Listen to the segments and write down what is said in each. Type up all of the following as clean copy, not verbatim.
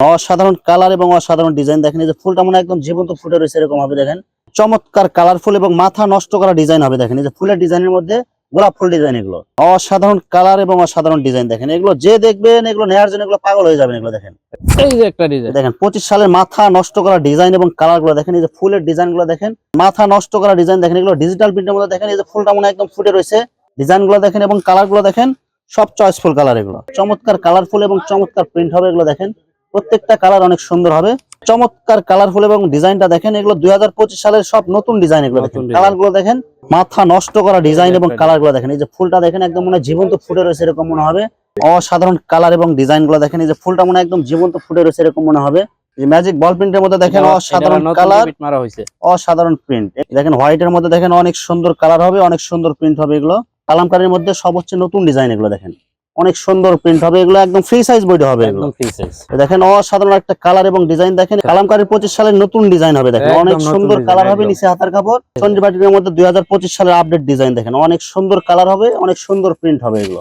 অসাধারণ কালার এবং অসাধারণ ডিজাইন দেখেন, এই যে ফুলটা মনে একদম জীবন্ত ফুটে রয়েছে এরকম হবে দেখেন। চমৎকার কালারফুল এবং মাথা নষ্ট করা ডিজাইন হবে দেখেন, এই যে ফুলের ডিজাইনের মধ্যে গোলাপ ফুল ডিজাইন, এগুলো অসাধারণ কালার এবং অসাধারণ ডিজাইন দেখেন। এগুলো যে দেখবেন এগুলো নেওয়ার জন্য এগুলো পাগল হয়ে যাবেন। এগুলো দেখেন, এই যে একটা ডিজাইন দেখেন 25 সালের মাথা নষ্ট করা ডিজাইন এবং কালার গুলো দেখেন, এই যে ফুলের ডিজাইন গুলো দেখেন, মাথা নষ্ট করা ডিজাইন দেখেন। এগুলো ডিজিটাল প্রিন্টের মধ্যে দেখেন, এই যে ফুলটা মনে একদম ফুটে রয়েছে, ডিজাইন গুলো দেখেন এবং কালার গুলো দেখেন, সব চয়েসফুল কালার। এগুলো চমৎকার কালারফুল এবং চমৎকার প্রিন্ট হবে। এগুলো দেখেন প্রত্যেকটা কালার অনেক সুন্দর হবে, চমৎকার কালারফুল এবং ডিজাইনটা দেখেন। এগুলো 2025 সালের সব নতুন ডিজাইন। এগুলো দেখেন কালার গুলো দেখেন, মাথা নষ্ট করা ডিজাইন এবং কালার গুলো দেখেন। এই যে ফুলটা দেখেন একদম মনে জীবন্ত ফুটে রয়েছে এরকম মনে হবে। অসাধারণ কালার এবং ডিজাইন গুলো দেখেন, এই যে ফুলটা মনে একদম জীবন্ত ফুটে রয়েছে এরকম মনে হবে। ম্যাজিক বল প্রিন্টের মধ্যে দেখেন অসাধারণ কালার, অসাধারণ প্রিন্ট দেখেন। হোয়াইটের মধ্যে দেখেন অনেক সুন্দর কালার হবে, অনেক সুন্দর প্রিন্ট হবে। এগুলো কালামকারীর মধ্যে সবচেয়ে নতুন ডিজাইন। এগুলো দেখেন অনেক সুন্দর প্রিন্ট হবে। এগুলো একদম ফ্রি সাইজ বডি হবে। এগুলো দেখেন অসাধারণ একটা কালার এবং ডিজাইন দেখেন। কালামকারীর 25 সালের নতুন ডিজাইন হবে দেখেন, অনেক সুন্দর কালার হবে। নিচে হাতার কাপড় চন্ডিবাটির মধ্যে 2025 সালের আপডেট ডিজাইন দেখেন, অনেক সুন্দর কালার হবে, অনেক সুন্দর প্রিন্ট হবে। এগুলো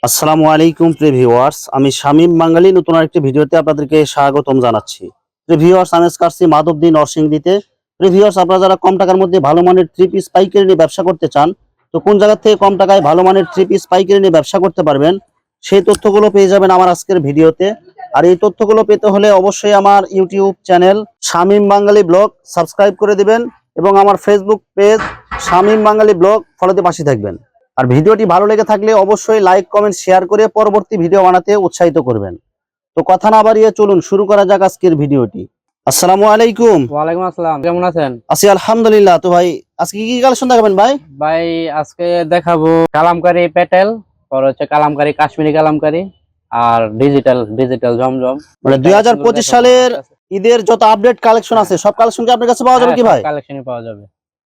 আসসালামু আলাইকুম প্রিয় ভিউয়ার্স, আমি শামীম বাঙালি নতুন আরেকটি ভিডিওতে আপনাদেরকে স্বাগতম জানাচ্ছি। প্রিয় ভিউয়ার্স, আমি আসছি মাধবদী নরসিংদীতে। প্রিয় ভিউয়ার্স, আপনারা যারা কম টাকার মধ্যে ভালো মানের থ্রি পিস পাইকারি নিয়ে ব্যবসা করতে চান, তো কোন জায়গা থেকে কম টাকায় ভালো মানের থ্রি পিস পাইকারি নিয়ে ব্যবসা করতে পারবেন, সেই তথ্যগুলো পেয়ে যাবেন আমার আজকের ভিডিওতে। আর এই তথ্যগুলো পেতে হলে অবশ্যই আমার ইউটিউব চ্যানেল শামীম বাঙালি ব্লগ সাবস্ক্রাইব করে দিবেন এবং আমার ফেসবুক পেজ শামীম বাঙালি ব্লগ ফলোতে পাশে থাকবেন। আর ভিডিওটি ভালো লেগে থাকলে অবশ্যই লাইক কমেন্ট শেয়ার করে পরবর্তী ভিডিও বানাতে উৎসাহিত করবেন। তো কথা না বাড়িয়ে চলুন শুরু করা যাক আজকের ভিডিওটি। আসসালামু আলাইকুম। ওয়ালাইকুম আসসালাম, কেমন আছেন? আছি আলহামদুলিল্লাহ। তো ভাই আজকে কি কালেকশন দেখাবেন ভাই? ভাই আজকে দেখাবো কালামকারী প্যাটেল, পর হচ্ছে কালামকারী কাশ্মীরি কালামকারী, আর ডিজিটাল জমজম। মানে 2025 সালের ঈদের যত আপডেট কালেকশন আছে সব কালেকশন কি আপনার কাছে পাওয়া যাবে কি ভাই? কালেকশনই পাওয়া যাবে।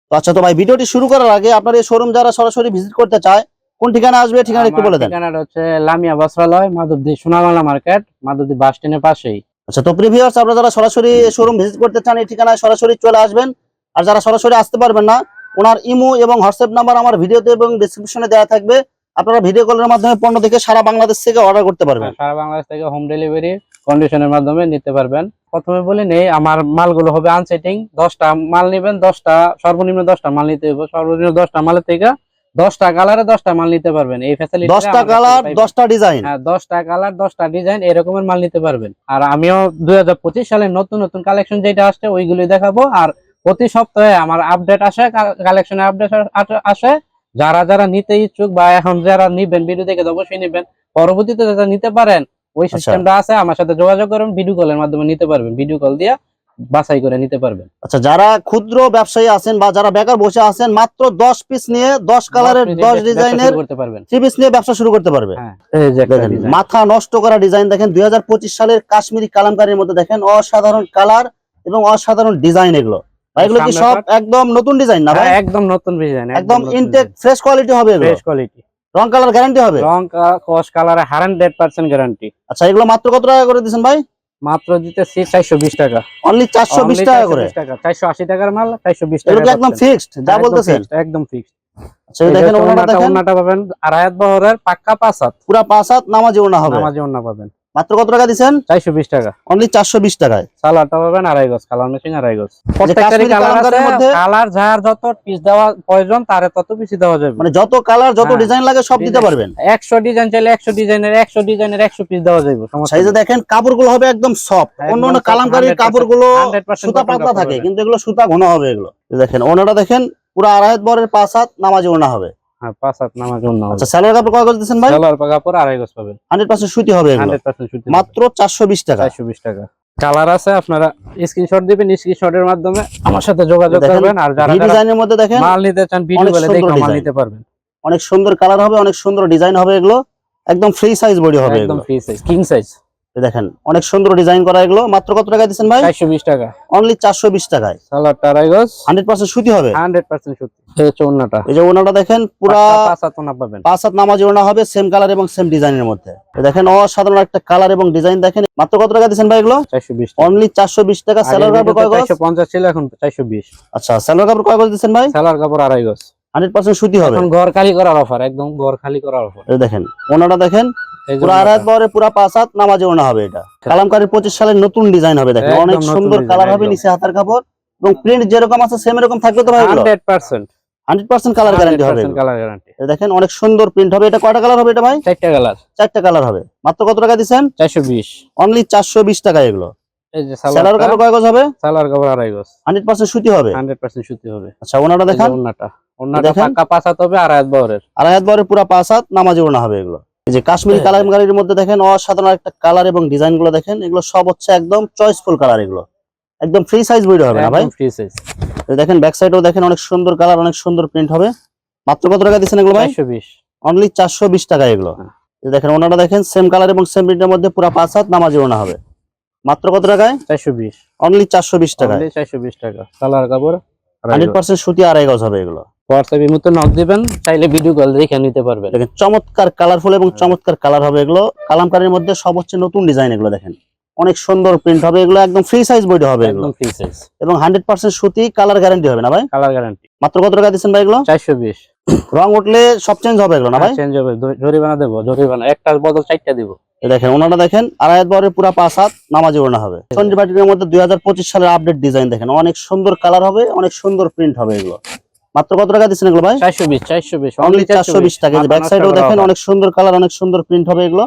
তো আচ্ছা, তো ভাই ভিডিওটি শুরু করার আগে আপনার এই শোরুম যারা সরাসরি ভিজিট করতে চায় কোন ঠিকানা আসবে, ঠিকানা একটু বলে দেন। ঠিকানাটা হচ্ছে লামিয়া বস্ত্রালয়, মাধবদী সোনামালা মার্কেট, মাধবদী বাস স্ট্যান্ডের পাশেই। আচ্ছা, তো প্রিভিউয়ার্স, আপনারা যারা সরাসরি শোরুম ভিজিট করতে চান এই ঠিকানায় সরাসরি চলে আসবেন। আর যারা সরাসরি আসতে পারবেন না, ওনার ইমো এবং হোয়াটসঅ্যাপ নাম্বার আমার ভিডিওতে এবং ডেসক্রিপশনে দেওয়া থাকবে। আপনারা ভিডিও কলের মাধ্যমে পণ্য দেখে সারা বাংলাদেশ থেকে অর্ডার করতে পারবেন। সারা বাংলাদেশ থেকে হোম ডেলিভারি কন্ডিশনের মাধ্যমে নিতে পারবেন। প্রথমে বলে নেই, আমার মালগুলো হবে আনসেটিং। 10টা মাল নেবেন, 10টা সর্বনিম্ন 10টা মাল নিতে হবে। সর্বনিম্ন 10টা মালের থেকে 10টা কালারে 10টা মাল নিতে পারবেন। এই ফ্যাসিলিটি 10টা কালার 10টা ডিজাইন, হ্যাঁ 10টা কালার 10টা ডিজাইন এরকমের মাল নিতে পারবেন। আর আমিও 2025 সালের নতুন নতুন কালেকশন যেটা আসছে ওইগুলোই দেখাবো। আর প্রতি সপ্তাহে আমার আপডেট আসে, কালেকশনের আপডেট আসে। যারা যারা নিতে ইচ্ছুক বা এখন যারা নিবেন ভিডিও দেখে অবশ্যই নিবেন, পরবর্তীতে যারা নিতে পারেন ওই সিস্টেমটা আছে, আমার সাথে যোগাযোগ করুন, ভিডিও কলের মাধ্যমে নিতে পারবেন, ভিডিও কল দিয়ে বাছাই করে নিতে পারবেন। আচ্ছা, যারা ক্ষুদ্র ব্যবসায়ী আছেন বা যারা বেকার বসে আছেন, মাত্র 10 পিস নিয়ে 10 কালারের 10 ডিজাইনের করতে পারবেন, 3 পিস নিয়ে ব্যবসা শুরু করতে পারবে। এই যে একটা দেখেন মাথা নষ্ট করা ডিজাইন দেখেন, 2025 সালের কাশ্মীরি কালামকারীর মধ্যে দেখেন অসাধারণ কালার এবং অসাধারণ ডিজাইন। এগুলো এগুলো কি সব একদম নতুন ডিজাইন না ভাই? একদম নতুন ডিজাইন, একদম ইনটেক ফ্রেশ কোয়ালিটি হবে। এগুলো ফ্রেশ কোয়ালিটি, রং কালার গ্যারান্টি হবে, রং কস কালারে 100% গ্যারান্টি। আচ্ছা, এগুলো মাত্র কত টাকা করে দিবেন ভাই? মাত্র দিতেছি 420 টাকা, অনলি 420 টাকা করে। 480 টাকার মাল 420 টাকা। এগুলো একদম ফিক্সড যা বলতেছেন? একদম ফিক্সড। আচ্ছা, দেখেন ওনাটা পাবেন আড়াইহাত বহরের পাক্কা 5 হাত, পুরো 5 হাত নামাজি ওনা হবে। নামাজি ওনা পাবেন। মাত্র কত টাকা দিবেন? 420 টাকা, অনলি 420 টাকায়। সালোয়ারটা পাবেন আড়াই গজ, কালার মেশিন আড়াই গজ। প্রত্যেকটারই কালার আছে, কালার যার যত পিস দেওয়া প্রয়োজন তারে তত পিস দেওয়া যাবে। মানে যত কালার যত ডিজাইন লাগে সব দিতে পারবেন। 100 ডিজাইন চাইলে 100 ডিজাইনের 100 পিস দেওয়া যাবে। সমস্যা এই যে দেখেন কাপড়গুলো হবে একদম সফট। অন্যান্য কালামকারীর কাপড়গুলো সুতা পাতলা থাকে, কিন্তু এগুলো সুতা ঘন হবে। এগুলো দেখেন ওনাটা দেখেন পুরো আড়াই বরের 5 হাত নামাজি ওনা হবে। হ্যাঁ 5 হাত নামাজি ওনা হবে। আচ্ছা, সালোয়ার কাপড় কয় গজ দিবেন ভাই? সালোয়ার কাপড় আড়াই গজ পাবেন, 100% সুতি হবে। এগুলো 100% সুতি, মাত্র 420 টাকা। 420 টাকা। কালার আছে, আপনারা স্ক্রিনশট দিবেন, স্ক্রিনশটের মাধ্যমে আমার সাথে যোগাযোগ করবেন। আর যারা ডিজাইনের মধ্যে দেখেন মাল নিতে চান ভিডিও বলে দেখে মাল নিতে পারবেন। অনেক সুন্দর কালার হবে, অনেক সুন্দর ডিজাইন হবে। এগুলো একদম ফ্রি সাইজ বডি হবে, একদম ফ্রি সাইজ কিং সাইজ। দেখেন অনেক সুন্দর ডিজাইন করা। এগুলো মাত্র কত টাকা দিবেন ভাই? 420 টাকা, অনলি 420 টাকায়। সালোয়ারটা আড়াই গজ, 100% সুতি হবে, 100% সুতি। এই হচ্ছে ওন্নাটা, এই যে ওন্নাটা দেখেন পুরো 5 হাত ওন্না পাবেন, 5 হাত নামাজি ওন্না হবে, সেম কালার এবং সেম ডিজাইনের মধ্যে। দেখেন অসাধারণ একটা কালার এবং ডিজাইন দেখেন। মাত্র কত টাকা দিবেন ভাই এগুলো? 420 অনলি 420 টাকা। সালোয়ার কাপড় কয় গজ? 450 ছিল, এখন 420। আচ্ছা, সালোয়ার কাপড় কয় গজ দিবেন ভাই? সালোয়ার কাপড় আড়াই গজ, 100% সুতি হবে। এখন ঘর খালি করার অফার, একদম ঘর খালি করার অফার। এই দেখেন ওনাটা দেখেন এই যে পুরো আড়াই হাত বহরে পুরো 5 হাত নামাজে ওনা হবে। এটা কালামকারী 25 সালের নতুন ডিজাইন হবে। দেখেন একদম অনেক নতুন সুন্দর design, কালার হবে, একদম। নিচে হাতার কাপড় এবং প্রিন্ট যেরকম আছে সেম এরকম থাকবে তো ভাই? এগুলো 100% 100% কালার গ্যারান্টি হবে। 100% কালার গ্যারান্টি। এই দেখেন অনেক সুন্দর প্রিন্ট হবে। এটা কয়টা কালার হবে এটা ভাই? 4টা কালার। 4টা কালার হবে। মাত্র কত টাকা দিবেন? 420। অনলি 420 টাকা। এগুলো এই যে সেলার সালোয়ার কাপড় কয় গজ হবে? সালোয়ার কাপড় 2.5 গজ। 100% সুতি হবে। 100% সুতি হবে। আচ্ছা ওনাটা দেখান। ওন্নাটা পাকা 5 হাত হবে, 2.5 বহরের। আড়াই হাত বহরে পুরো 5 হাত নামাজে ওনা হবে। এগুলো এই যে কাশ্মীরি কালামকারীর মধ্যে দেখেন অসাধারণ একটা কালার এবং ডিজাইন গুলো দেখেন। এগুলো সব হচ্ছে একদম চয়েসফুল কালার। এগুলো একদম ফ্রি সাইজ বইটা হবে না ভাই? একদম ফ্রি সাইজ। দেখেন ব্যাক সাইডেও দেখেন অনেক সুন্দর কালার, অনেক সুন্দর প্রিন্ট হবে। মাত্র কত টাকা দিচ্ছেন এগুলো ভাই? 420। অনলি 420 টাকা। এগুলো দেখেন ওনাটা দেখেন সেম কালার এবং সেম প্রিন্টের মধ্যে পুরো 5 হাত নামাজে ওনা হবে। মাত্র কত টাকায়? 420। অনলি 420 টাকা। অনলি 420 টাকা। সালোয়ার কাপড় 100% সুতি, আড়াই গজ হবে। এগুলো হোয়াটসঅ্যাপে মতো নক দিবেন, চাইলে ভিডিও কল দেখে নিতে পারবেন। দেখেন চমৎকার কালারফুল এবং চমৎকার কালার হবে। এগুলো কালামকারীর মধ্যে সব হচ্ছে নতুন ডিজাইন। এগুলো দেখেন অনেক সুন্দর প্রিন্ট হবে। এগুলো একদম ফ্রি সাইজ বইটা হবে। এগুলো একদম ফ্রি সাইজ এবং 100% সুতি, কালার গ্যারান্টি হবে না ভাই? Colour guarantee. মাত্র কত টাকা দিচ্ছেন ভাই এগুলো? 420। রং উঠলে সব চেঞ্জ হবে এগুলো না ভাই? চেঞ্জ হবে, জরিমানা দেব, জরিমানা একটার বদল 4টা দিব। এই দেখেন ওনাটা দেখেন আড়াই হাত বহরে পুরো 5 হাত নামাজে ওনা হবে। চন্ডী বাটিকের মধ্যে 2025 সালের আপডেট ডিজাইন দেখেন অনেক সুন্দর কালার হবে, অনেক সুন্দর প্রিন্ট হবে। এগুলো মাত্র কত টাকা দিচ্ছেন এগুলো ভাই? 420। অনলি 420 টাকা। এই ব্যাক সাইডেও দেখেন অনেক সুন্দর কালার, অনেক সুন্দর প্রিন্ট হবে। এগুলো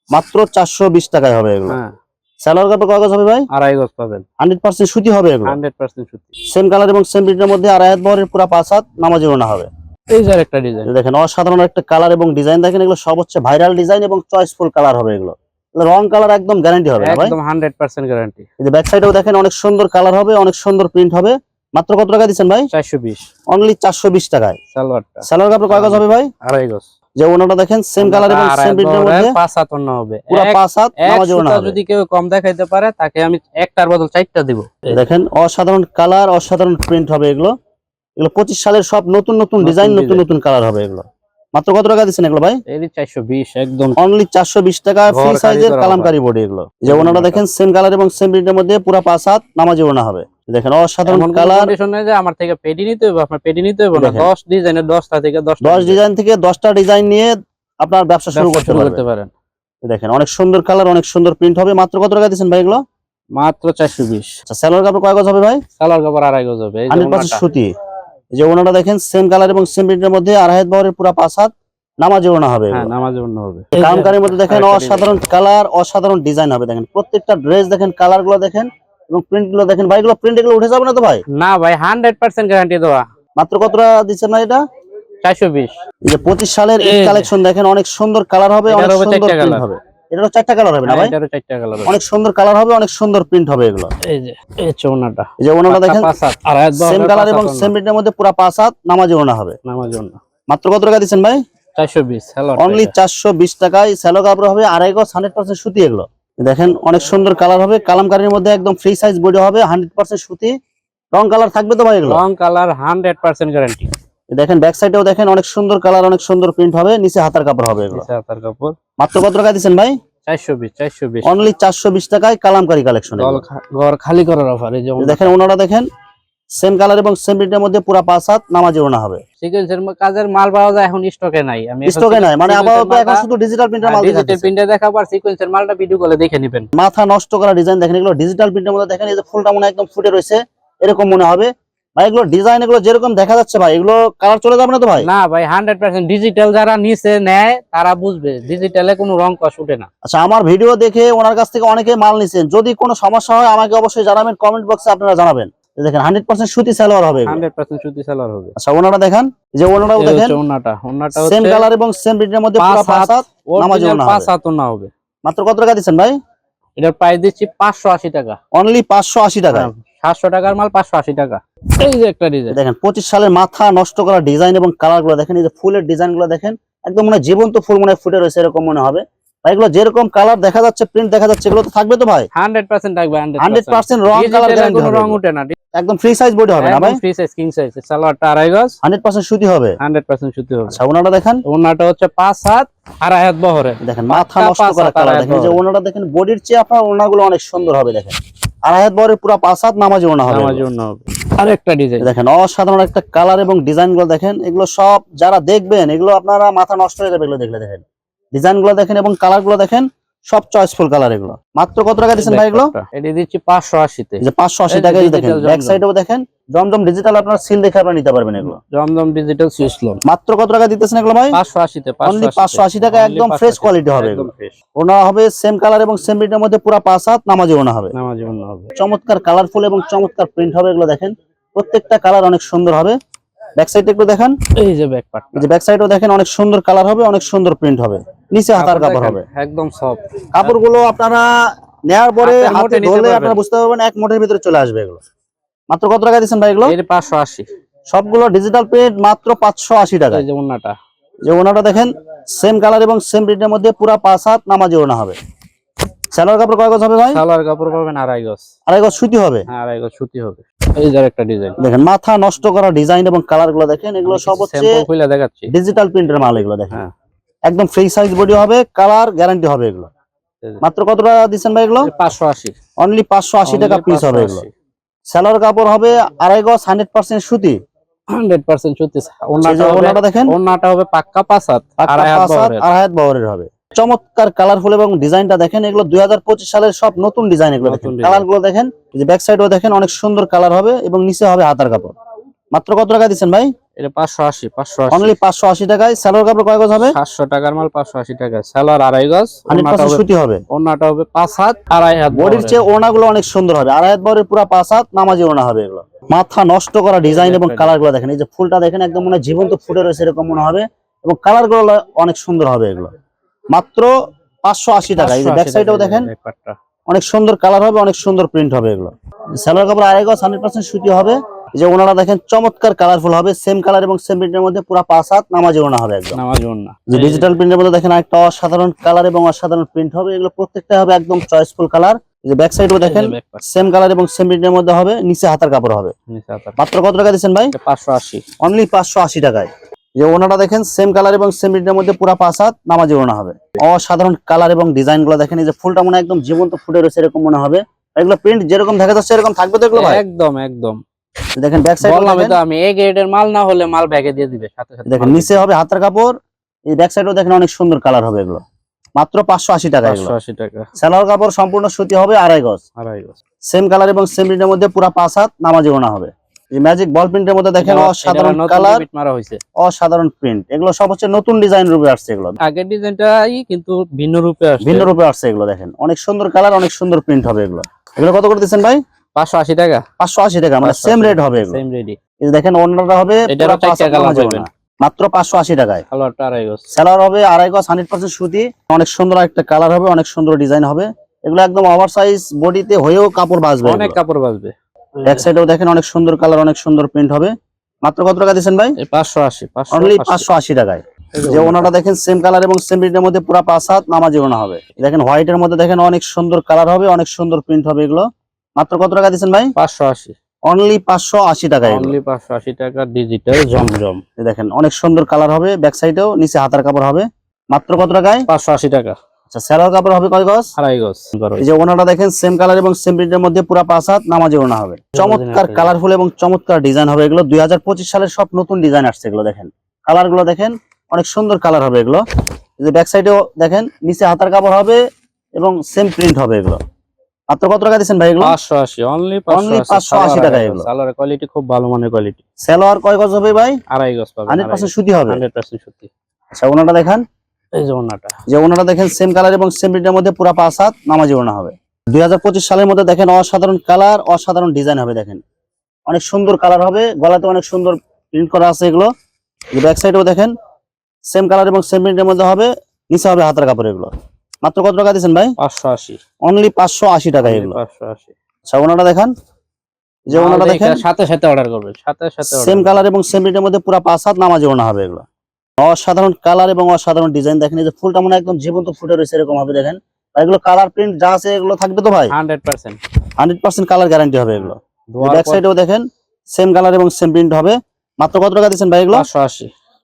মাত্র 420 টাকায় হবে। এগুলো হ্যাঁ। সালোয়ার কাপড় কয় গজ হবে ভাই? 2.5 গজ পাবেন। 100% সুতি হবে। এগুলো 100% সুতি। সেম কালার এবং সেম প্রিন্টের মধ্যে আড়াই হাত বহরের পুরো 5 হাত নামাজে ওনা হবে। এই যে একটা ডিজাইন দেখেন অসাধারণ একটা কালার এবং ডিজাইন দেখেন। এগুলো সব হচ্ছে ভাইরাল ডিজাইন এবং চয়েসফুল কালার হবে। এগুলো রং কালার একদম গ্যারান্টি হবে না ভাই? একদম 100% গ্যারান্টি। এই যে ব্যাক সাইডেও দেখেন অনেক সুন্দর কালার হবে, অনেক সুন্দর প্রিন্ট হবে। মাত্র কত টাকা দিচ্ছেন ভাই? 420। অনলি 420 টাকায়। সালোয়ারটা সালোয়ার কাপড় কয় গজ হবে ভাই? 2.5 গজ। যে ওনাটা দেখেন সেম কালার এবং সেম প্রিন্টের মধ্যে 5 হাত ওন্না হবে। পুরো 5 হাত নামাজে ওনা হবে। যদি কেউ কম দেখাইতে পারে তাকে আমি একটার বদল 4টা দিব। দেখেন অসাধারণ কালার, অসাধারণ প্রিন্ট হবে। এগুলো 25 সালের সব নতুন নতুন ডিজাইন, নতুন নতুন কালার হবে। এগুলো মাত্র কত টাকা দিচ্ছেন এগুলো ভাই? এই 420 একদম অনলি 420 টাকা। ফ্রি সাইজের কালামকারী বডি। এগুলো যে ওনাটা দেখেন সেম কালার এবং সেম প্রিন্টের মধ্যে পুরো 5 হাত নামাজে ওনা হবে। দেখেন অসাধারণ কালার। কন্ডিশনে যে আমার থেকে পেডি নিতে হবে, আপনার পেডি নিতে হবে না। 10 ডিজাইনের 10টা থেকে 10 ডিজাইন থেকে 10টা ডিজাইন নিয়ে আপনার ব্যবসা শুরু করতে পারেন। দেখেন অনেক সুন্দর কালার, অনেক সুন্দর প্রিন্ট হবে। মাত্র কত টাকা দিচ্ছেন ভাই এগুলো? মাত্র 420। আচ্ছা সালোয়ার কাপড় কয় গজ হবে ভাই? সালোয়ার কাপড় 2.5 গজ হবে। এই যে 100% সুতি। এই যে ওনাটা দেখেন সেম কালার এবং সেম প্রিন্টের মধ্যে আড়াই হাত বহরের পুরো 5 হাত নামাজে ওনা হবে। হ্যাঁ নামাজে ওন্না হবে। কালামকারীর মধ্যে দেখেন অসাধারণ কালার, অসাধারণ ডিজাইন হবে। দেখেন প্রত্যেকটা ড্রেস দেখেন, কালার গুলো দেখেন এবং প্রিন্ট গুলো দেখেন। ভাই এগুলো প্রিন্ট এগুলো উঠে যাবে না তো ভাই? না ভাই 100% গ্যারান্টি দেওয়া। মাত্র কত টাকা দিচ্ছেন না এটা? 420। এই যে 25 সালের ঈদ কালেকশন দেখেন অনেক সুন্দর কালার হবে, অনেক সুন্দর প্রিন্ট হবে। এটারও 4টা কালার হবে না ভাই? এটারও 4টা কালার হবে। অনেক সুন্দর কালার হবে, অনেক সুন্দর প্রিন্ট হবে। এগুলো এই যে এই চৌনাটা, এই যে ওনাটা দেখেন 5 হাত আর সেম কালার এবং সেম প্রিন্টের মধ্যে পুরো 5 হাত নামাজে ওনা হবে। নামাজে ওন্না। মাত্র কত টাকা দিচ্ছেন ভাই? 420। হ্যালো অনলি 420 টাকায়। সেলো কাপড় হবে 2.5 গজ, 100% সুতি। এগুলো দেখেন অনেক সুন্দর কালার হবে। কালামকারীর মধ্যে একদম ফ্রি সাইজ বডি হবে, 100% সুতি। রং কালার থাকবে তো ভাই? এগুলো রং কালার 100% গ্যারান্টি। দেখেন ব্যাক সাইডেও দেখেন অনেক সুন্দর কালার, অনেক সুন্দর প্রিন্ট হবে। নিচে হাতার কাপড় হবে। এগুলো নিচে হাতার কাপড়। মাত্র কত টাকা দিচ্ছেন ভাই? 420। অনলি 420 টাকায় কালামকারী কালেকশন। ঘর খালি করার অফার। এই যে দেখেন ওনারা দেখেন সেম কালার এবং সেম প্রিন্টের মধ্যে পুরো 5 হাত নামাজে ওনা হবে। সিকোয়েন্সের কাজের মাল পাওয়া যায়, এখন স্টকে নাই। আমি স্টকে নাই মানে আপাতত এখন শুধু ডিজিটাল প্রিন্টের মাল দেখাচ্ছি। ডিজিটাল প্রিন্টে দেখাবো আর সিকোয়েন্সের মালটা ভিডিও কলে দেখে নেবেন। মাথা নষ্ট করা ডিজাইন দেখেন। এগুলো ডিজিটাল প্রিন্টের মধ্যে দেখেন এই যে ফুলটা মনে একদম ফুটে রয়েছে এরকম মনে হবে ভাই। এগুলো ডিজাইন এগুলো যেরকম দেখা যাচ্ছে ভাই, এগুলো কালার চলে যাবে না তো ভাই? না ভাই 100% ডিজিটাল যারা নিচে নেয় তারা বুঝবে ডিজিটালে কোনো রং কষ উঠে না। আচ্ছা আমার ভিডিও দেখে ওনার কাছ থেকে অনেকে মাল নিছেন, যদি কোনো সমস্যা হয় আমাকে অবশ্যই জানাবেন, কমেন্ট বক্সে আপনারা জানাবেন। দেখেন 100% সুতি সালোয়ার হবে। 100% সুতি সালোয়ার হবে। আচ্ছা ওনাটা দেখেন যে ওনাটাও দেখেন ওন্নাটা সেম কালার এবং সেম প্রিন্টের মধ্যে পুরো 5 হাত নামাজে ওনা হবে। 5 হাত ওন্না হবে। মাত্র কত টাকা দিচ্ছেন ভাই? এটার প্রাইস দিচ্ছি 580 টাকা। অনলি 580 টাকা। 700 টাকার মাল 580 টাকা। এই যে একটা ডিজাইন দেখেন 25 সালের মাথা নষ্ট করা ডিজাইন এবং কালার গুলো দেখেন। এই যে ফুলের ডিজাইন গুলো দেখেন একদম মনে জীবন্ত ফুল মনে ফুটে রয়েছে এরকম মনে হবে ভাই। এগুলো যেরকম কালার দেখা যাচ্ছে, প্রিন্ট দেখা যাচ্ছে, এগুলো তো থাকবে তো ভাই? 100% থাকবে। 100% রং কালার গ্যারান্টি কোনো রং উঠে না। একদম ফ্রি সাইজ বডি হবে না ভাই? Free size king size. সালোয়ারটা 2.5 গজ, 100% সুতি হবে। 100% সুতি হবে। আচ্ছা ওনাটা দেখেন, ওন্নাটা হচ্ছে 5 হাত 2.5 হাত বহরে। দেখেন মাথা নষ্ট করা কালার দেখেন। যে ওনাটা দেখেন বডির চেয়ে আপনার ওনাগুলো অনেক সুন্দর হবে। দেখেন 2.5 হাত বহরে পুরো 5 হাত নামাজে ওনা হবে। নামাজে ওন্না হবে। আরেকটা ডিজাইন দেখেন অসাধারণ একটা কালার এবং ডিজাইন গুলো দেখেন, এগুলো সব যারা দেখবেন এগুলো আপনারা মাথা নষ্ট হয়ে যাবে এগুলো দেখলে। দেখেন ডিজাইন গুলো দেখেন এবং কালার গুলো দেখেন, সব চয়েসফুল কালার এগুলো। মাত্র কত টাকা দিচ্ছেন ভাই এগুলো? এটা দিচ্ছি 580 তে। এই যে 580 টাকায় দেখেন, ব্যাক সাইডেও দেখেন জমজম ডিজিটাল, আপনার সিল দেখে আপনারা নিতে পারবেন এগুলো। জমজম ডিজিটাল সুইচ লোন মাত্র কত টাকা দিতেছেন এগুলো ভাই? 580 তে। অনলি 580 টাকা, একদম ফ্রেশ কোয়ালিটি হবে এগুলো। ওনা হবে সেম কালার এবং সেম প্রিন্টের মধ্যে, পুরো 5 হাত নামাজি ওনা হবে। নামাজি ওনা হবে, চমৎকার কালারফুল এবং চমৎকার প্রিন্ট হবে এগুলো দেখেন, প্রত্যেকটা কালার অনেক সুন্দর হবে। ব্যাক সাইড একটু দেখেন, এই যে ব্যাক পার্ট, এই যে ব্যাক সাইডও দেখেন অনেক সুন্দর কালার হবে, অনেক সুন্দর প্রিন্ট হবে। নিচে হাতার কাপড় হবে, একদম সফট কাপড়গুলো আপনারা নেয়ার পরে হাতে হাতে নিতে ধরলে পারবেন। আপনারা বুঝতে পারবেন এক মোটের ভিতরে চলে আসবে এগুলো। মাত্র কত টাকা দিচ্ছেন ভাই এগুলো? এর 580, সবগুলো ডিজিটাল প্রিন্ট, মাত্র 580 টাকা। এই যে ওনাটা, যে ওনাটা দেখেন সেম কালার এবং সেম প্রিন্টের মধ্যে, পুরা 5 হাত নামাজি ওনা হবে। সালোয়ার কাপড় কয় গজ হবে ভাই? সালোয়ার কাপড় পাবেন 2.5 গজ। 2.5 গজ সুতি হবে। হ্যাঁ 2.5 গজ সুতি হবে। এই যে একটা ডিজাইন দেখেন মাথা নষ্ট করা ডিজাইন এবং কালার গুলো দেখেন, এগুলো সব হচ্ছে স্যাম্পল খুলে দেখাচ্ছি, ডিজিটাল প্রিন্টের মাল এগুলো দেখেন। হ্যাঁ একদম ফ্রি সাইজ বডি হবে, কালার গ্যারান্টি হবে এগুলো। মাত্র কত টাকা দিচ্ছেন ভাই এগুলো? 580, অনলি 580 টাকা পিস হবে এগুলো। সালোয়ার কাপড় হবে 2.5 গজ 100% সুতি, 100% সুতি। ওনাটা দেখেন, ওনাটা হবে পাক্কা 5 হাত, 2.5 হাত বহরের হবে। চমৎকার কালারফুল এবং ডিজাইনটা দেখেন, এগুলো 2025 সালের সব নতুন ডিজাইন এগুলো দেখেন। কালার গুলো দেখেন, এই যে ব্যাক সাইডও দেখেন অনেক সুন্দর কালার হবে এবং নিচে হবে হাতার কাপড়। মাত্র কত টাকা দিচ্ছেন ভাই? এটা 580, 580 অনলি 580 টাকায়। সালোয়ার কাপড় কয় গজ হবে? 700 টাকার মাল 580 টাকা। সালোয়ার 2.5 গজ, 100% সুতি হবে। ওনাটা হবে 5 হাত, 2.5 হাত। বডির চেয়ে ওড়নাগুলো অনেক সুন্দর হবে, 2.5 হাত বহরের পুরো 5 হাত নামাজি ওড়না হবে এগুলো। মাথা নষ্ট করা ডিজাইন এবং কালার গুলো দেখেন, এই যে ফুলটা দেখেন একদম মনে হয় জীবন্ত ফুটে রয়েছে এরকম মনে হবে, এবং কালার গুলো অনেক সুন্দর হবে এগুলো। মাত্র 580 টাকা। এই যে ব্যাক সাইডেও দেখেন অনেক সুন্দর কালার হবে, অনেক সুন্দর প্রিন্ট হবে এগুলো। সালোয়ার কাপড় 2.5 গজ 100% সুতি হবে। এই যে ওনারা দেখেন চমৎকার কালারফুল হবে, সেম কালার এবং সেম প্রিন্টের মধ্যে, পুরো 5 হাত নামাজি ওড়না হবে একদম। নামাজি ওড়না, যে ডিজিটাল প্রিন্টের মধ্যে দেখেন একটা অসাধারণ কালার এবং অসাধারণ প্রিন্ট হবে, এগুলো প্রত্যেকটা হবে একদম চয়েসফুল কালার। এই যে ব্যাক সাইডও দেখেন সেম কালার এবং সেম প্রিন্টের মধ্যে হবে, নিচে হাতার কাপড় হবে। মাত্র কত টাকা দিচ্ছেন ভাই? 580, অনলি 580 টাকায়। যে ওনাটা দেখেন সেম কালার এবং সেম প্রিন্টের মধ্যে, পুরো 5 হাত নামাজি ওড়না হবে। অসাধারণ কালার এবং ডিজাইন গুলো দেখেন, এই যে ফুলটা মনে হয় একদম জীবন্ত ফুটে রয়েছে এরকম মনে হবে। এগুলো প্রিন্ট যেরকম দেখা যাচ্ছে এরকম থাকবে তো এগুলো ভাই? একদম একদম। দেখেন ব্যাক সাইড বললাম তো আমি, এই গ্রেডের মাল না হলে মাল ব্যাগে দিয়ে দিবে সাথে সাথে। দেখেন নিচে হবে হাতার কাপড়, এই ব্যাক সাইডও দেখেন অনেক সুন্দর কালার হবে এগুলো। মাত্র 580 টাকা এগুলো। 580 টাকা। সালোয়ার কাপড় সম্পূর্ণ সুতি হবে, 2.5 গজ, 2.5 গজ, সেম কালার এবং সেম প্রিন্টের মধ্যে, পুরো 5 হাত নামাজি ওড়না হবে। এই ম্যাজিক বল প্রিন্টের মধ্যে দেখেন অসাধারণ কালার, মারা হইছে, অসাধারণ প্রিন্ট। এগুলো সব হচ্ছে নতুন ডিজাইন রূপে আসছে এগুলো। আগের ডিজাইনটাই কিন্তু ভিন্ন রূপে আসছে, ভিন্ন রূপে আসছে এগুলো দেখেন, অনেক সুন্দর কালার, অনেক সুন্দর প্রিন্ট হবে এগুলো। এগুলো কত করে দিচ্ছেন ভাই? 580 টাকা। 580 টাকা, মানে সেম রেট হবে এগুলো। Same ready. এই যে দেখেন ওড়নাটা হবে এটারও 4টা কালার পাবেন, মাত্র 580 টাকায়। সালোয়ারটা 2.5 গজ, সালোয়ার হবে 2.5 গজ 100% সুতি, অনেক সুন্দর একটা কালার হবে, অনেক সুন্দর ডিজাইন হবে। এগুলো একদম ওভার সাইজ বডিতে হয়েও কাপড় বাঁচবে, অনেক কাপড় বাঁচবে। ব্যাক সাইডেও দেখেন অনেক সুন্দর কালার, অনেক সুন্দর প্রিন্ট হবে। মাত্র কত টাকা দিচ্ছেন ভাই? 580, অনলি 580 টাকায়। যে ওনাটা দেখেন সেম কালার এবং সেম প্রিন্টের মধ্যে, পুরো 5 হাত নামাজি ওড়না হবে। দেখেন হোয়াইট এর মধ্যে দেখেন অনেক সুন্দর কালার হবে, অনেক সুন্দর প্রিন্ট হবে এগুলো। মাত্র কত টাকা দিচ্ছেন ভাই? 580, অনলি 580 টাকায়। অনলি 580 টাকা ডিজিটাল জমজম। দেখেন অনেক সুন্দর কালার হবে, ব্যাক সাইডেও, নিচে হাতার কাপড় হবে। মাত্র কত টাকায়? 580 টাকা। আচ্ছা সালোয়ার কাপড় হবে কয় গজ? 2.5 গজ। এই যে ওনাটা দেখেন সেম কালার এবং সেম প্রিন্টের মধ্যে, পুরো 5 হাত নামাজি ওড়না হবে। চমৎকার কালারফুল এবং চমৎকার ডিজাইন হবে এগুলো। 2025 সালের সব নতুন ডিজাইন আসছে এগুলো দেখেন। কালার গুলো দেখেন অনেক সুন্দর কালার হবে এগুলো। এই যে ব্যাক সাইডেও দেখেন নিচে হাতার কাপড় হবে এবং সেম প্রিন্ট হবে এগুলো। মাত্র কত টাকা দিচ্ছেন ভাই এগুলো? 580, অনলি 580 টাকা এগুলো। সালোয়ারের কোয়ালিটি খুব ভালো মানের কোয়ালিটি। সালোয়ার কয় গজ হবে ভাই? 2.5 গজ পাবেন, 100% সুতি হবে। 100% সুতি। আচ্ছা ওনাটা দেখেন, এই যে ওনাটা, যে ওনাটা দেখেন সেম কালার এবং সেম প্রিন্টের মধ্যে, পুরো 5 হাত নামাজি ওড়না হবে। 2025 সালের মধ্যে দেখেন অসাধারণ কালার, অসাধারণ ডিজাইন হবে। দেখেন অনেক সুন্দর কালার হবে, গলাতে অনেক সুন্দর প্রিন্ট করা আছে এগুলো। ব্যাক সাইডেও দেখেন সেম কালার এবং সেম প্রিন্টের মধ্যে হবে, নিচে হবে হাতার কাপড় এগুলো। মাত্র কত টাকা দিচ্ছেন ভাই? 580, অনলি 580 টাকা এগুলো। 580। আচ্ছা ওনাটা দেখেন, যে ওনাটা দেখেন সাথে সাথে অর্ডার করবেন, সাথে সাথে সেম কালার এবং সেম প্রিন্টের মধ্যে, পুরো 5 হাত নামাজি ওড়না হবে এগুলো। অসাধারণ কালার এবং অসাধারণ ডিজাইন দেখেন, এই যে ফুলটা মনে একদম জীবন্ত ফুটে রয়েছে এরকম হবে দেখেন। আর এগুলো কালার প্রিন্ট যা আছে এগুলো থাকবে তো ভাই? 100%, 100% কালার গ্যারান্টি হবে এগুলো। ব্যাক সাইডেও দেখেন সেম কালার এবং সেম প্রিন্ট হবে। মাত্র কত টাকা দিচ্ছেন ভাই এগুলো? 580।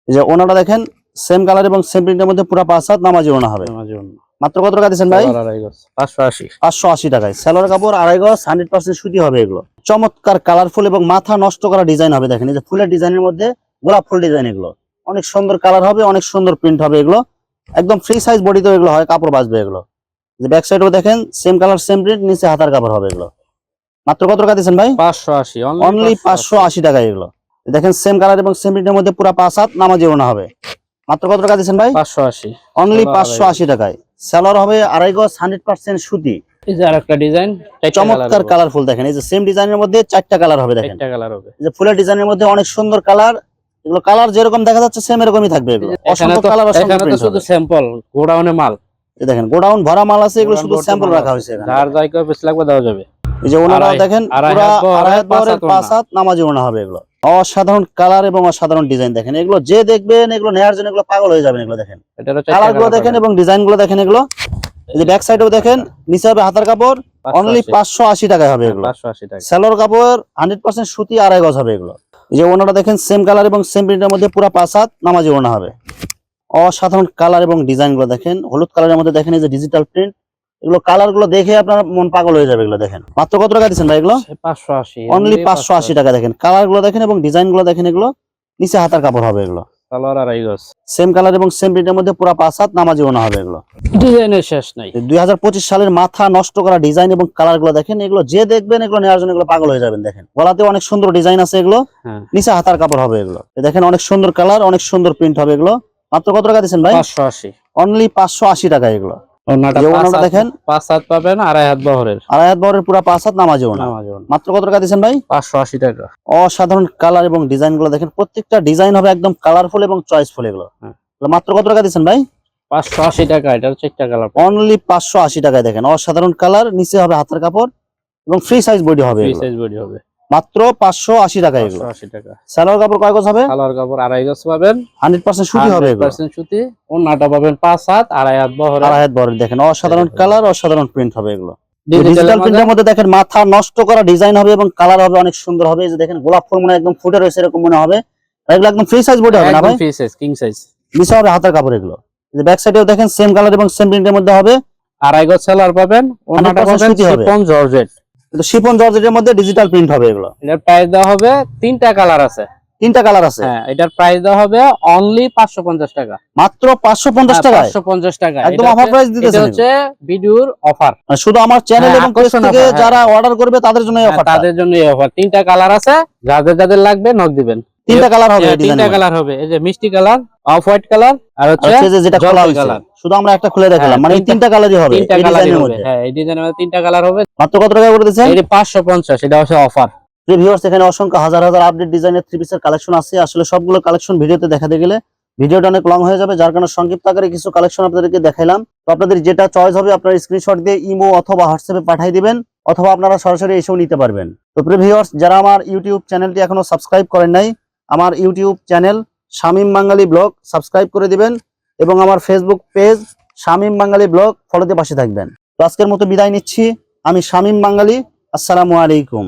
এই যে ওনাটা দেখেন সেম কালার এবং সেম প্রিন্টের মধ্যে, পুরো 5 হাত নামাজি ওড়না হবে। মাত্র কত টাকা দিচ্ছেন ভাই? সালোয়ার আড়াই গজ 580। 580 টাকায় সালোয়ার কাপড়, আড়াই গজ, 100% সুতি হবে এগুলো। চমৎকার কালারফুল এবং মাথা নষ্ট করা ডিজাইন হবে। দেখেন এই যে ফুলের ডিজাইনের মধ্যে গোলাপ ফুল ডিজাইন, এগুলো অনেক সুন্দর কালার হবে, অনেক সুন্দর প্রিন্ট হবে এগুলো। একদম ফ্রি সাইজ বডিতে এগুলো হয়, কাপড় বাঁচবে এগুলো। যে ব্যাক সাইডেও দেখেন সেম কালার সেম প্রিন্ট, নিচে হাতার কাপড় হবে এগুলো। মাত্র কত টাকা দিচ্ছেন ভাই? 580 অনলি 580 টাকায় এগুলো। দেখেন সেম কালার এবং সেম প্রিন্টের মধ্যে পুরো 5 হাত নামাজি ওড়না হবে। মাত্র কত টাকা দিচ্ছেন ভাই? 580 অনলি 580 টাকায়। সালোয়ার হবে আড়াই গজ, 100% সুতি। এই যে আরেকটা ডিজাইন, চমৎকার কালারফুল দেখেন, এই যে সেম ডিজাইনের মধ্যে 4টা কালার হবে। দেখেন 4টা কালার হবে। এই যে ফুলের ডিজাইনের মধ্যে অনেক সুন্দর কালার, এগুলো কালার যেরকম দেখা যাচ্ছে সেম এরকমই থাকবে এগুলো। অসংখ্য কালার, অসংখ্য এখানে তো প্রিন্ট শুধু হবে। স্যাম্পল, গোডাউনে মাল। এই দেখেন গোডাউন ভরা মাল আছে, এগুলো শুধু গোডাউন স্যাম্পল ভর্তি মাল রাখা আছে। হয়েছে এখানে। যার যাই কয় পিস লাগবে দেওয়া যাবে। এই যে ওনারা আড়াই- দেখেন আড়াই পুরা হাত বহরের, আড়াই হাত বহরের 5 5 হাত নামাজি ওড়না হবে এগুলো। অসাধারণ কালার এবং অসাধারণ ডিজাইন দেখেন, এগুলো যে দেখবেন এগুলো নেওয়ার জন্য এগুলো পাগল হয়ে যাবেন। এগুলো দেখেন এটারও কালার গুলো দেখেন এবং ডিজাইন গুলো দেখেন এগুলো। এই যে ব্যাক সাইডেও দেখেন, নিচে হবে হাতার কাপড়, অনলি 580 টাকায় হবে এগুলো। 580 টাকা। সালোয়ার কাপড় 100% সুতি, আড়াই গজ হবে এগুলো। এই যে ওনাটা দেখেন সেম কালার এবং সেম প্রিন্টের মধ্যে পুরো 5 হাত নামাজি ওড়না হবে। অসাধারণ কালার এবং ডিজাইন গুলো দেখেন, হলুদ কালারের মধ্যে দেখেন এই যে ডিজিটাল প্রিন্ট, এগুলো কালার গুলো দেখে আপনার মন পাগল হয়ে যাবে এগুলো দেখেন। মাত্র কত টাকা দিচ্ছেন ভাই এগুলো? 580 অনলি 580 টাকা। দেখেন কালার গুলো দেখেন এবং ডিজাইন গুলো দেখেন, এগুলো নিচে হাতার কাপড় হবে এগুলো। সালোয়ার আড়াই গজ। সেম কালার এবং সেম প্রিন্টের মধ্যে পুরো 5 হাত নামাজি ওড়না হবে এগুলো। ডিজাইনের শেষ নাই। 2025 সালের মাথা নষ্ট করা ডিজাইন এবং কালার গুলো দেখেন, এগুলো যে দেখবেন এগুলো নেওয়ার জন্য এগুলো পাগল হয়ে যাবেন। দেখেন গলাতে অনেক সুন্দর ডিজাইন আছে এগুলো, হ্যাঁ নিচে হাতার কাপড় হবে এগুলো। দেখেন অনেক সুন্দর কালার, অনেক সুন্দর প্রিন্ট হবে এগুলো। মাত্র কত টাকা দিচ্ছেন ভাই? 580। অনলি 580 টাকা এগুলো। ওনাটা যে 5 ওনাটা হাত, দেখেন 5 হাত পাবেন, আড়াই হাত বহরের। আড়াই হাত বহরের পুরো 5 হাত নামাজি ওড়না। মাত্র কত টাকা দিচ্ছেন ভাই? 580 টাকা। অসাধারণ কালার এবং ডিজাইন গুলো দেখেন, প্রত্যেকটা ডিজাইন হবে একদম কালারফুল এবং চয়েসফুল এগুলো। হ্যাঁ। মাত্র কত টাকা দিচ্ছেন ভাই? 580 টাকা। এটা হচ্ছে একটা কালার। অনলি 580 টাকায়। দেখেন অসাধারণ কালার, নিচে হবে হাতের কাপড় এবং ফ্রি সাইজ বডি হবে ফ্রি এগুলো। সাইজ বডি হবে। মাত্র 580 টাকা এগুলো। 580 টাকা। সালোয়ার কাপড় কয় গজ হবে? সালোয়ার কাপড় আড়াই গজ পাবেন, 100% সুতি হবে এগুলো। 100% সুতি। ওনাটা পাবেন 5 হাত, আড়াই হাত বহরের। আড়াই হাত বহরের। দেখেন অসাধারণ কালার, অসাধারণ প্রিন্ট হবে এগুলো। ডিজিটাল ডিজিটাল প্রিন্টের মধ্যে দেখেন মাথা নষ্ট করা ডিজাইন হবে এবং কালার হবে অনেক সুন্দর হবে। এই যে দেখেন গোলাপ ফুল মনে একদম ফুটে রয়েছে এরকম মনে হবে। আর এগুলো একদম ফ্রি সাইজ বডি হবে না ভাই? Free size, king size. নিচে হবে হাতের কাপড় এগুলো। এই যে ব্যাক সাইডেও দেখেন সেম কালার এবং সেম প্রিন্টের মধ্যে হবে। আড়াই গজ সালোয়ার পাবেন, ওনাটা 100% পাবেন সুতি হবে। Chiffon georgette. কিন্তু শিফন জর্জেটের মধ্যে ডিজিটাল প্রিন্ট হবে এগুলো। এটার প্রাইস দেওয়া হবে, 3টা কালার আছে। 3টা কালার আছে। হ্যাঁ, এটার প্রাইস দেওয়া হবে অনলি 550 টাকা। মাত্র 550 টাকায় 550 টাকা। একদম অফার প্রাইস দিতেছেন। এটা হচ্ছে ভিডিওর অফার। শুধু আমার চ্যানেল হ্যাঁ, এবং পেজ আকর্ষণ থেকে offer, হ্যাঁ। যারা অর্ডার করবে তাদের জন্য এই অফারটা। তাদের জন্য এই অফার। 3টা কালার আছে, যাদের যাদের লাগবে নক দিবেন। 3টা কালার হবে এই 3টা ডিজাইনের। কালার হবে। এই যে মিষ্টি কালার, অফ হোয়াইট কালার, আর হচ্ছে যেটা খোলা জলপাই হয়েছে কালার। শুধু আমরা একটা খুলে দেখালাম, হ্যাঁ, মানে এই 3টা কালারই হবে 3টা এই কালারই ডিজাইনের হবে। মধ্যে। হ্যাঁ, এই ডিজাইনের মধ্যে 3টা কালার হবে। মাত্র কত টাকা করে দিচ্ছেন? এই 550, এটা হচ্ছে অফার। ভিউয়ার্স এখানে অসংখ্য হাজার হাজার আপডেট ডিজাইনের থ্রি পিসের কালেকশন আছে। আসলে সবগুলো কালেকশন ভিডিওতে দেখাতে গেলে ভিডিওটা অনেক লং হয়ে যাবে, যার কারণে সংক্ষিপ্ত আকারে কিছু কালেকশন আপনাদেরকে দেখাইলাম। তো আপনাদের যেটা চয়েস হবে আপনারা স্ক্রিনশট দিয়ে ইমো অথবা হোয়াটসঅ্যাপে পাঠিয়ে দিবেন, অথবা আপনারা সরাসরি এসেও নিতে পারবেন। তো প্রিয় ভিউয়ার্স, যারা আমার ইউটিউব চ্যানেলটি এখনো সাবস্ক্রাইব করেন নাই, আমার ইউটিউব চ্যানেল শামীম বাঙালি ব্লগ সাবস্ক্রাইব করে দিবেন এবং আমার ফেসবুক পেজ শামীম বাঙালি ব্লগ ফলোতে পাশে থাকবেন। তো আজকের মতো বিদায় নিচ্ছি, আমি শামীম বাঙালি। আসসালামু আলাইকুম।